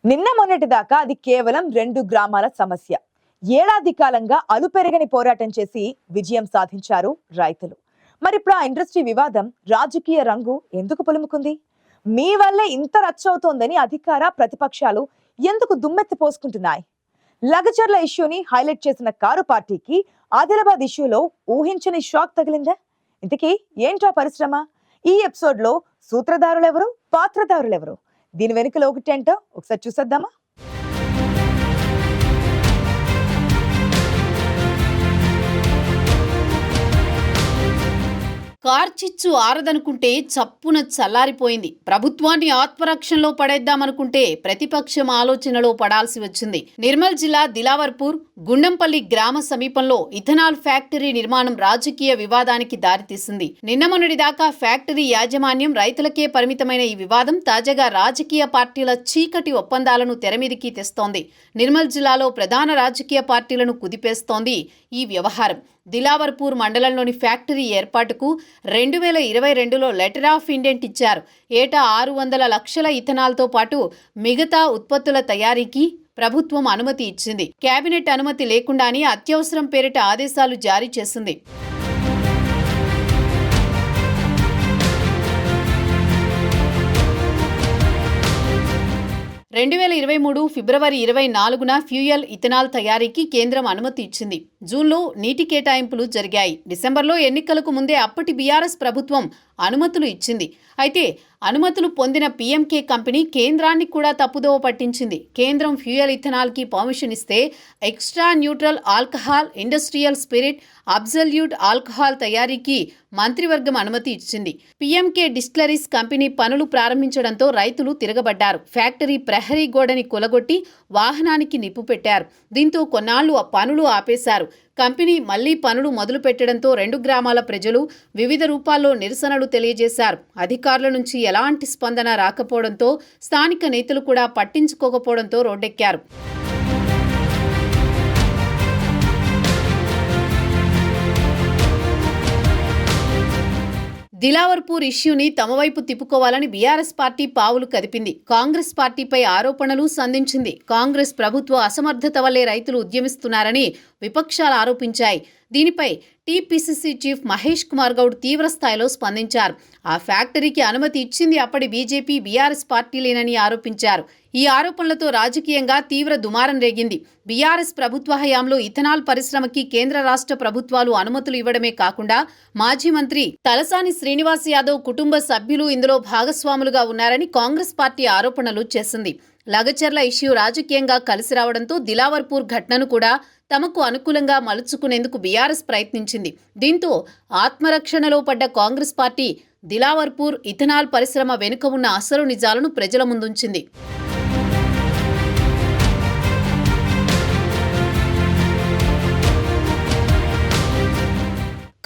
నిన్న మొన్నటి దాకా అది కేవలం 2 గ్రామాల సమస్య. ఏడాది కాలంగా అలుపెరగని పోరాటం చేసి విజయం సాధించారు రైతులు. మరిప్పుడు ఆ ఇండస్ట్రీ వివాదం రాజకీయ రంగు ఎందుకు పులుముకుంది? మీ వల్లే ఇంత రచ్చవుతోందని అధికార ప్రతిపక్షాలు ఎందుకు దుమ్మెత్తి పోసుకుంటున్నాయి? లగచర్ల ఇష్యూని హైలైట్ చేసిన కారు పార్టీకి ఆదిలాబాద్ ఇష్యూలో ఊహించని షాక్ తగిలిందా? ఇంతకీ ఏంటో పరిశ్రమ? ఈ ఎపిసోడ్ లో సూత్రధారులెవరు, పాత్రధారులెవరు, దీని వెనుకలో ఒకటేంటో ఒకసారి చూసేద్దామా? కార్చిచ్చు ఆరదనుకుంటే చప్పున చల్లారిపోయింది. ప్రభుత్వాన్ని ఆత్మరక్షణలో పడేద్దామనుకుంటే ప్రతిపక్షం ఆలోచనలో పడాల్సి వచ్చింది. నిర్మల్ జిల్లా దిలావర్పూర్ గుండంపల్లి గ్రామ సమీపంలో ఇథనాల్ ఫ్యాక్టరీ నిర్మాణం రాజకీయ వివాదానికి దారితీసింది. నిన్న మొన్నటి దాకా ఫ్యాక్టరీ యాజమాన్యం రైతులకే పరిమితమైన ఈ వివాదం తాజాగా రాజకీయ పార్టీల చీకటి ఒప్పందాలను తెరమీదికి తెస్తోంది. నిర్మల్ జిల్లాలో ప్రధాన రాజకీయ పార్టీలను కుదిపేస్తోంది ఈ వ్యవహారం. దిలావర్పూర్ మండలంలోని ఫ్యాక్టరీ ఏర్పాటుకు 2022లో లెటర్ ఆఫ్ ఇండెంట్ ఇచ్చారు. ఏటా 600 లక్షల ఇథనాల్తో పాటు మిగతా ఉత్పత్తుల తయారీకి ప్రభుత్వం అనుమతి ఇచ్చింది. కేబినెట్ అనుమతి లేకుండానే అత్యవసరం పేరిట ఆదేశాలు జారీ చేసింది. 2023 ఫిబ్రవరి 24న ఫ్యూయల్ ఇథనాల్ తయారీకి కేంద్రం అనుమతి ఇచ్చింది. జూన్లో నీటి కేటాయింపులు జరిగాయి. డిసెంబర్లో ఎన్నికలకు ముందే అప్పటి బీఆర్ఎస్ ప్రభుత్వం అనుమతులు ఇచ్చింది. అయితే అనుమతులు పొందిన పీఎంకే కంపెనీ కేంద్రాన్ని కూడా తప్పుదోవ పట్టించింది. కేంద్రం ఫ్యూయల్ ఇథనాల్కి పర్మిషన్ ఇస్తే extra neutral alcohol, industrial spirit, absolute alcohol తయారీకి మంత్రివర్గం అనుమతి ఇచ్చింది. పీఎంకే డిస్టిలరీస్ కంపెనీ పనులు ప్రారంభించడంతో రైతులు తిరగబడ్డారు. ఫ్యాక్టరీ ప్రహరీ గోడని కూలగొట్టి వాహనానికి నిప్పు పెట్టారు. దీంతో కొన్నాళ్లు పనులు ఆపేశారు. కంపెనీ మళ్లీ పనులు మొదలు పెట్టడంతో 2 గ్రామాల ప్రజలు వివిధ రూపాల్లో నిరసనలు తెలియజేశారు. అధికారుల నుంచి ఎలాంటి స్పందన రాకపోవడంతో స్థానిక నేతలు కూడా పట్టించుకోకపోవడంతో రోడ్డెక్కారు. దిలావర్పూర్ ఇష్యూని తమ వైపు తిప్పుకోవాలని బీఆర్ఎస్ పార్టీ పావులు కదిపింది. కాంగ్రెస్ పార్టీపై ఆరోపణలు సంధించింది. కాంగ్రెస్ ప్రభుత్వ అసమర్థత వల్లే రైతులు ఉద్యమిస్తున్నారని విపక్షాలు ఆరోపించాయి. దీనిపై టీపీసీసీ చీఫ్ మహేష్ కుమార్ గౌడ్ తీవ్రస్థాయిలో స్పందించారు. ఆ ఫ్యాక్టరీకి అనుమతి ఇచ్చింది అప్పటి బీజేపీ, బీఆర్ఎస్ పార్టీలేనని ఆరోపించారు. ఈ ఆరోపణలతో రాజకీయంగా తీవ్ర దుమారం రేగింది. బీఆర్ఎస్ ప్రభుత్వ హయాంలో ఇథనాల్ పరిశ్రమకి కేంద్ర రాష్ట్ర ప్రభుత్వాలు అనుమతులు ఇవ్వడమే కాకుండా మాజీ మంత్రి తలసాని శ్రీనివాస్ యాదవ్ కుటుంబ సభ్యులు ఇందులో భాగస్వాములుగా ఉన్నారని కాంగ్రెస్ పార్టీ ఆరోపణలు చేసింది. లగచర్ల ఇష్యూ రాజకీయంగా కలిసి రావడంతో దిలావర్పూర్ ఘటనను కూడా తమకు అనుకూలంగా మలుచుకునేందుకు బీఆర్ఎస్ ప్రయత్నించింది. దీంతో ఆత్మరక్షణలో పడ్డ కాంగ్రెస్ పార్టీ దిలావర్పూర్ ఇథనాల్ పరిశ్రమ వెనుక ఉన్న అసలు నిజాలను ప్రజల ముందుంచింది.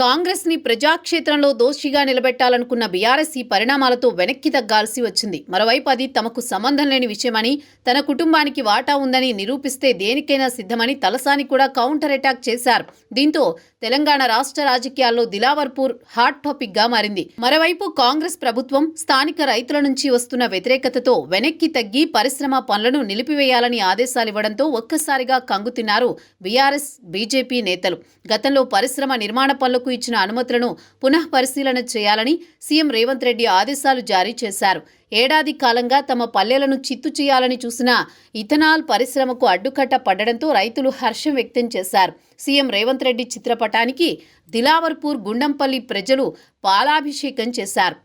కాంగ్రెస్ ని ప్రజాక్షేత్రంలో దోషిగా నిలబెట్టాలనుకున్న బీఆర్ఎస్ ఈ పరిణామాలతో వెనక్కి తగ్గాల్సి వచ్చింది. మరోవైపు అది తమకు సంబంధం లేని విషయమని, తన కుటుంబానికి వాటా ఉందని నిరూపిస్తే దేనికైనా సిద్ధమని తలసాని కూడా కౌంటర్ అటాక్ చేశారు. దీంతో తెలంగాణ రాష్ట్ర రాజకీయాల్లో దిలావర్పూర్ హాట్ టాపిక్ గా మారింది. మరోవైపు కాంగ్రెస్ ప్రభుత్వం స్థానిక రైతుల నుంచి వస్తున్న వ్యతిరేకతతో వెనక్కి తగ్గి పరిశ్రమ పనులను నిలిపివేయాలని ఆదేశాలివ్వడంతో ఒక్కసారిగా కంగుతిన్నారు బీఆర్ఎస్, బీజేపీ నేతలు. గతంలో పరిశ్రమ నిర్మాణ పనులకు ఇచ్చిన అనుమతులను పునః పరిశీలన చేయాలని సీఎం రేవంత్ రెడ్డి ఆదేశాలు జారీ చేశారు. ఏడాది కాలంగా తమ పల్లెలను చిత్తు చేయాలని చూసిన ఇథనాల్ పరిశ్రమకు అడ్డుకట్ట పడడంతో రైతులు హర్షం వ్యక్తం చేశారు. సీఎం రేవంత్ రెడ్డి చిత్రపటానికి దిలావర్పూర్ గుండంపల్లి ప్రజలు పాలాభిషేకం చేశారు.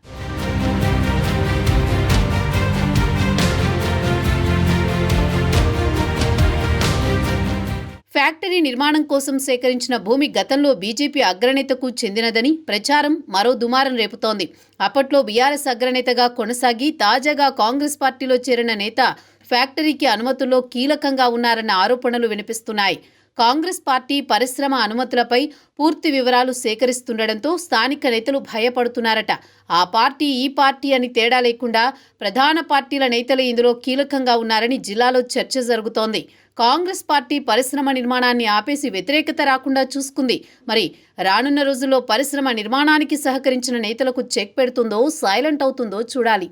ఫ్యాక్టరీ నిర్మాణం కోసం సేకరించిన భూమి గతంలో బీజేపీ అగ్రనేతకు చెందినదని ప్రచారం మరో దుమారం రేపుతోంది. అప్పట్లో బీఆర్ఎస్ అగ్రనేతగా కొనసాగి తాజాగా కాంగ్రెస్ పార్టీలో చేరిన నేత ఫ్యాక్టరీకి అనుమతుల్లో కీలకంగా ఉన్నారన్న ఆరోపణలు వినిపిస్తున్నాయి. కాంగ్రెస్ పార్టీ పరిశ్రమ అనుమతులపై పూర్తి వివరాలు సేకరిస్తుండటంతో స్థానిక నేతలు భయపడుతున్నారట. ఆ పార్టీ ఈ పార్టీ అని తేడా లేకుండా ప్రధాన పార్టీల నేతలు ఇందులో కీలకంగా ఉన్నారని జిల్లాలో చర్చ జరుగుతోంది. కాంగ్రెస్ పార్టీ పరిశ్రమ నిర్మాణాన్ని ఆపేసి వ్యతిరేకత రాకుండా చూసుకుంది. మరి రానున్న రోజుల్లో పరిశ్రమ నిర్మాణానికి సహకరించిన నేతలకు చెక్ పెడుతుందో, సైలెంట్ అవుతుందో చూడాలి.